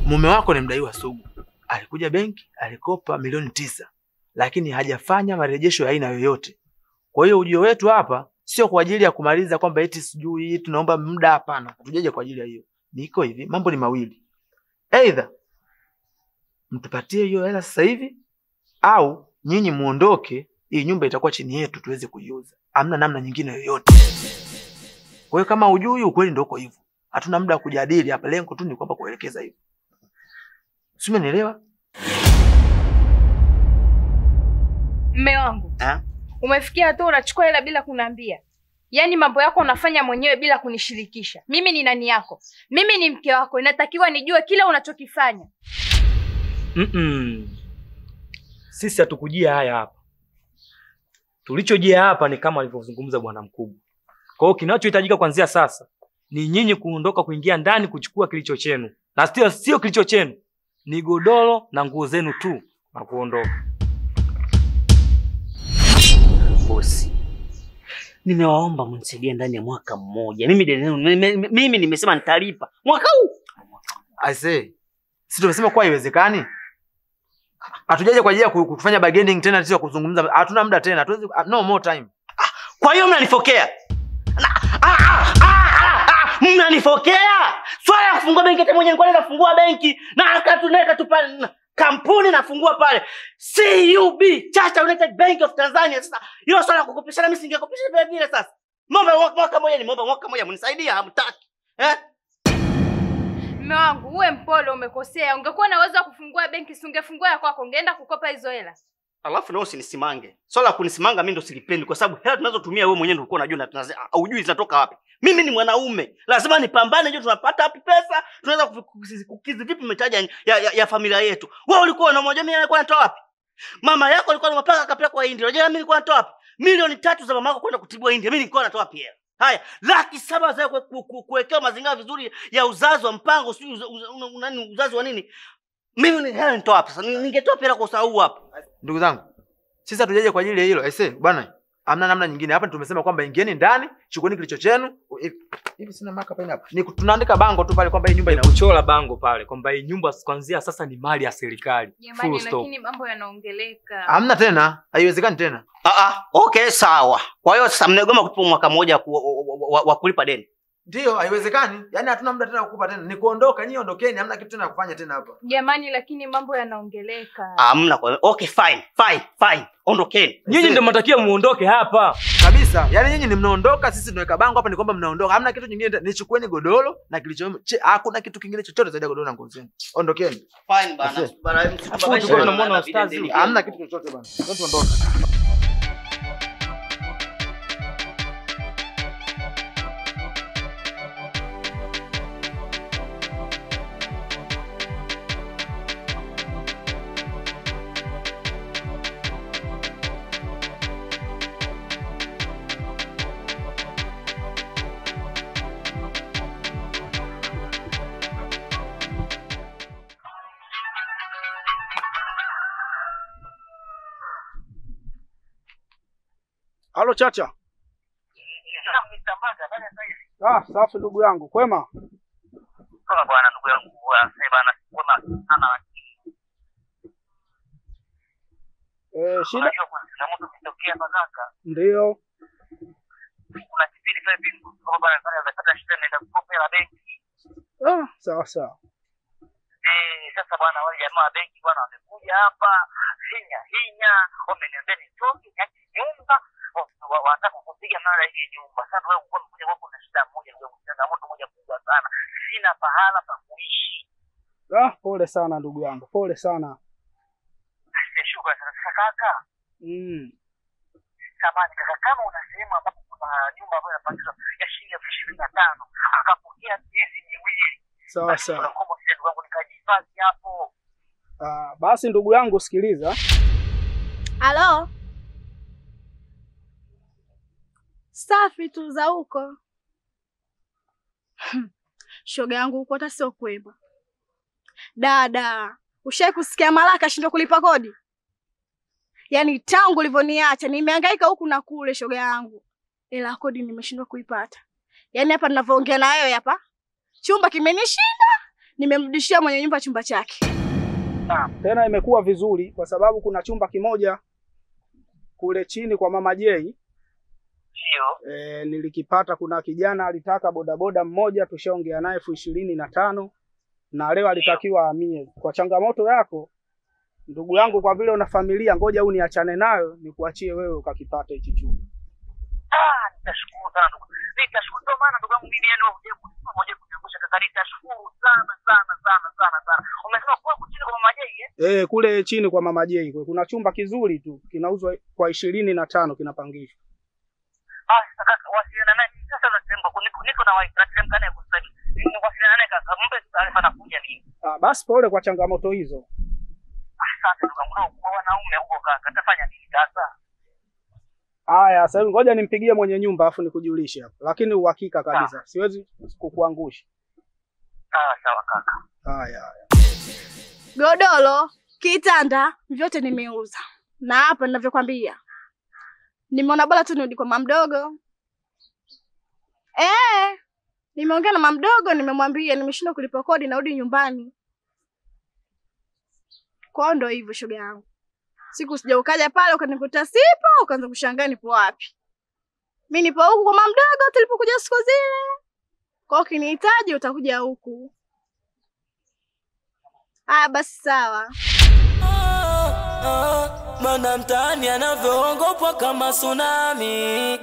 mume wako ni mdaiwa sugu. Alikuja benki, alikopa milioni 9, lakini hajafanya marejesho ya aina yoyote. Kwa hiyo ujio wetu hapa sio kwa ajili ya kumaliza kwamba eti sijui tunaomba muda, hapana. Hatujaje kwa ajili ya hiyo. Niko hivi, mambo ni mawili. Either mtupatie hiyo hela sasa hivi au nyinyi muondoke, hii nyumba itakuwa chini yetu tuweze kuiuza. Hamna namna nyingine yoyote. Kwa hiyo kama hujui ukweli ndio uko hivyo. Hatuna muda wa kujadili hapa, lengo tu ni kwamba kuelekeza hivyo. Sio, umenielewa? Mume wangu. Umefikia tu unachukua hela bila kuniambia. Yaani mambo yako unafanya mwenyewe bila kunishirikisha. Mimi ni nani yako? Mimi ni mke wako. Inatakiwa nijue kila unachokifanya. Sisi hatukujia haya hapa. Tulichojia hapa ni kama alivyozungumza bwana mkubwa. Kwa hiyo kinachohitajika kuanzia sasa ni nyinyi kuondoka kuingia ndani kuchukua kilicho chenu. Na sio kilicho chenu. Ni godoro na nguo zenu tu na kuondoka. Bosi, nimewaomba mnisaidie ndani ya mwaka mmoja. Mimi nimesema nitalipa mwaka huu. I say, sisi tumesema kwa haiwezekani. Hatujaje kwa ajili ya kufanya bargaining tena, sio kuzungumza. Hatuna muda tena. Hatuwezi, no more time. Kwa hiyo mnanifokea. Mnanifokea. Swala ya kufungua benki hata mwenyewe nilikuwa nafungua benki na akatuneka tu pale kampuni nafungua pale. CUB, Chacha United Bank of Tanzania. Sasa hiyo swala kukopeshana mimi singekopesha vile vile sasa. Momba mwaka mmoja mnisaidia hamtaki. Mume wangu, uwe mpole, umekosea. Ungekuwa na uwezo wa kufungua benki, usingefungua ya kwako, ungeenda kukopa hizo hela. Alafu na usinisimange. Swala kunisimanga mimi ndo silipendi kwa sababu hela tunazotumia wewe mwenyewe ndio ulikuwa unajua na hujui zinatoka wapi. Mimi ni mwanaume. Lazima nipambane ndio tunapata wapi pesa. Tunaweza kukizi vipi mahitaji ya familia yetu. Wewe ulikuwa na mmoja, mimi nilikuwa natoa wapi? Mama yako alikuwa anapaka kapeleka kwa India. Unajua mimi nilikuwa natoa wapi? Milioni 3 za mama yako kwenda kutibiwa India. Mimi nilikuwa natoa wapi hela? Haya, 700,000 za kuwekea mazingira vizuri ya uzazi wa mpango, sio uzazi wa nini? Mimi ni hela nitoa wapi? Sasa ningetoa pesa kwa usahau hapa. Ndugu zangu, sisi hatujaje kwa ajili ya hilo. Aisee, bwana, hamna namna nyingine. Hapa tumesema kwamba ingieni ndani, chukueni kilicho chenu. Hivi sina maka pale hapa. Ni tunaandika bango tu pale kwamba hii nyumba inakuchora bango pale kwamba hii nyumba kuanzia sasa ni mali ya serikali. Jamani, lakini mambo yanaongeleka. Hamna tena, haiwezekani tena. Okay, sawa. Kwa hiyo sasa mnegoma kutupa mwaka mmoja wa kulipa deni. Ndio, haiwezekani. Yaani hatuna muda tena kukupa tena. Ni kuondoka, nyinyi ondokeni, hamna kitu tena kufanya tena hapa. Jamani, lakini mambo yanaongeleka. Hamna kwa. Okay, fine. Ondokeni. Nyinyi ndio mnatakiwa muondoke hapa. Kabisa. Yaani nyinyi ni mnaondoka, sisi tunaweka bango hapa ni kwamba mnaondoka. Hamna kitu kingine. Nichukueni godoro na kilicho hakuna kitu kingine chochote zaidi ya godoro na nguo zenu. Ondokeni. Fine bana. Bana msibabishe tunamwona ustazi. Hamna kitu chochote bana. Tuondoke. Halo Chacha. Safi ndugu yangu, kwema? Kwa bwana ndugu yangu, bwana kwema sana. Shida kuna mtu kitokea kaka. Ndio. Kuna kipindi sasa hivi kwa bwana anapata shida naenda kukopa hela benki. Sawa. Sasa bwana wale jamaa wa benki bwana wamekuja hapa, hinya, wameniambia nitoke niache nyumba. Wanataka kupiga mara hii nyumba. Sasa wewe uko mmoja wako na shida moja ndio changamoto moja kubwa sana. Sina pahala pa kuishi. Pole sana ndugu yangu. Pole sana. Shukrani sana kaka. Samahani kaka, kama una sehemu ambapo kuna nyumba ambayo inapangishwa ya shilingi 25,000 akapokea miezi miwili. Sawa. Naomba ndugu yangu nikajifadhi hapo. Basi ndugu yangu sikiliza. Halo. Safi tu za huko. Shoga yangu huko hata sio kwema. Dada, ushawahi kusikia Malaka shindwa kulipa kodi? Yaani tangu ulivyoniacha nimehangaika huku na kule shoga yangu. Ila kodi nimeshindwa kuipata. Yaani hapa ninavyoongea na wewe hapa, chumba kimenishinda nimemrudishia mwenye nyumba chumba chake. Tena imekuwa vizuri kwa sababu kuna chumba kimoja kule chini kwa Mama J. Ndio. Nilikipata, kuna kijana alitaka bodaboda mmoja, tushaongea naye 25,000 na leo alitakiwa ahamie. Kwa changamoto yako ndugu yangu, kwa vile una familia, ngoja niachane nayo nikuachie wewe ukakipata hichi chumba. Nitashukuru sana ndugu. Nitashukuru ndio maana ndugu yangu mimi yani moja kuniangusha kaka, nitashukuru sana. Umesema kwa chini kwa Mama J kule chini kwa Mama J kuna chumba kizuri tu kinauzwa kwa 25 kinapangishwa. Kaka wasiliana naye sasa, natemba niko na wife natemka naye kusema. Wasiliana naye kaka, mpe taarifa na kuja mimi. Basi pole kwa changamoto hizo. Asante ndugu yangu, kwa wanaume huko kaka, tafanya nini sasa? Haya, sasa ngoja nimpigie mwenye nyumba afu nikujulishe hapo. Lakini uhakika kabisa, siwezi kukuangusha. Sawa kaka. Haya. Godoro, kitanda, vyote nimeuza. Na hapa ninavyokuambia, nimeona bora tu nirudi kwa mama mdogo. Nimeongea na mama mdogo, nimemwambia nimeshindwa kulipa kodi narudi nyumbani. Kwa ndo hivyo shoga yangu. Siku sija ukaja pale ukanikuta sipo, ukaanza kushangaa nipo wapi. Mimi nipo huku kwa mama mdogo tulipokuja siku zile. Kwa ukinihitaji utakuja huku. Basi sawa. Mana mtaani anavyoongopwa kama tsunami,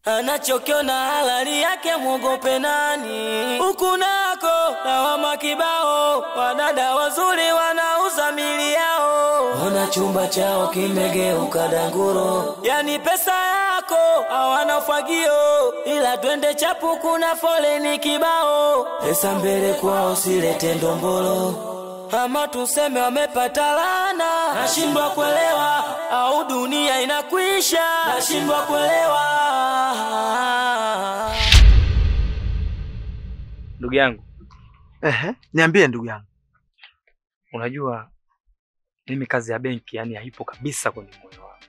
anachokiona halali yake mwogope nani. Huku nako lawama kibao, wadada wazuri wanauza mili yao. Ona chumba chao kimegeuka danguro, yani pesa yako hawana ufagio, ila twende chapu kuna foleni kibao. Pesa mbele kwao silete ndombolo, ama tuseme wamepata laana. Nashindwa kuelewa, au dunia inakwisha. Nashindwa kuelewa. Ndugu yangu. Niambie ndugu yangu. Unajua mimi kazi ya benki yani haipo kabisa kwenye moyo wangu.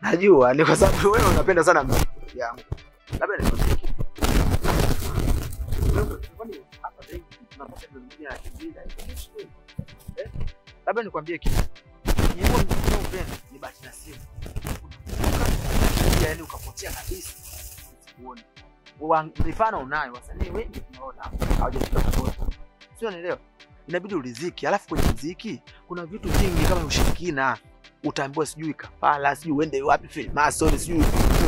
Najua ni kwa sababu wewe unapenda sana ndugu yangu. Labda nikwambie kitu. Labda nikwambie kitu. Nyimbo unapenda ni bahati nasibu. Yaani ukapotea kabisa. Uone. Mifano unayo, wasanii wengi tunaona hawajafika popote. Sio, unaelewa? Inabidi uliziki, alafu kwenye muziki kuna vitu vingi kama ushirikina. Utaambiwa sijui kafala, sijui uende wapi Freemason, sijui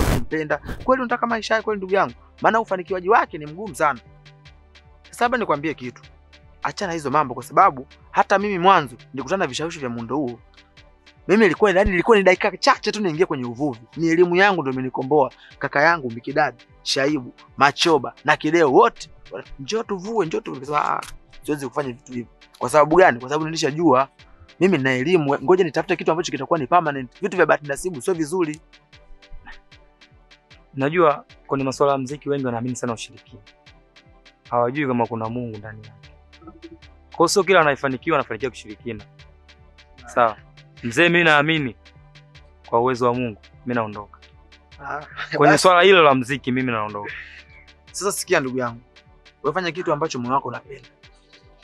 unampenda. Kweli unataka maisha yako ndugu yangu? Maana ufanikiwaji wake ni mgumu sana. Sasa hapa nikwambie kitu. Achana hizo mambo, kwa sababu hata mimi mwanzo nilikutana na vishawishi vya muundo huo. Mimi nilikuwa ni dakika chache tu niingie kwenye uvuvi. Ni elimu yangu ndio imenikomboa. Kaka yangu Mikidadi, Shaibu, Machoba na Kideo wote njoo tuvue, njoo tukisema siwezi kufanya vitu hivi. Kwa sababu gani? Kwa sababu nilishajua mimi nina elimu, ngoja nitafute kitu ambacho kitakuwa ni permanent. Vitu vya bahati nasibu sio vizuri. Najua kwenye masuala ya muziki wengi wanaamini sana ushirikina. Hawajui kama kuna Mungu ndani yake. Kwa sio kila anayefanikiwa anafanikiwa kushirikina. Sawa. Mzee, mimi naamini kwa uwezo wa Mungu mimi naondoka. Kwenye swala hilo la muziki mimi naondoka. Sasa sikia ndugu yangu. Wewe fanya kitu ambacho moyo wako unapenda.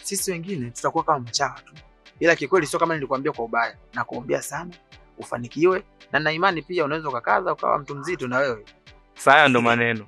Sisi wengine tutakuwa kama machawa tu. Ila kikweli sio kama nilikwambia kwa ubaya. Na kuombea sana ufanikiwe, na na imani pia unaweza ukakaza ukawa mtu mzito na wewe. Sasa ndo maneno.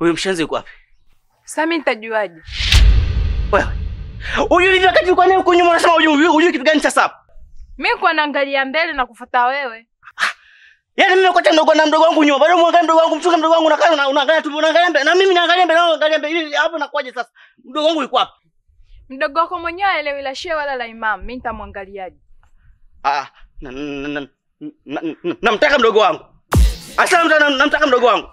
Huyo mshenzi yuko wapi? Sasa mimi nitajuaje? Wewe. Huyu hivi wakati uko naye huko nyuma unasema huyu kitu gani sasa hapa? Mimi kwa naangalia mbele na kufuata wewe. Yaani mimi nakuacha mdogo wangu nyuma. Bado muangalie mdogo wangu, mchunga mdogo wangu unaangalia tu unaangalia mbele. Na mimi naangalia mbele hapo nakuaje sasa? Mdogo wangu yuko wapi? Mdogo wako mwenyewe haelewi la shehe wala la imam. Mimi nitamwangaliaje? Namtaka mdogo wangu. Asa namtaka mdogo wangu.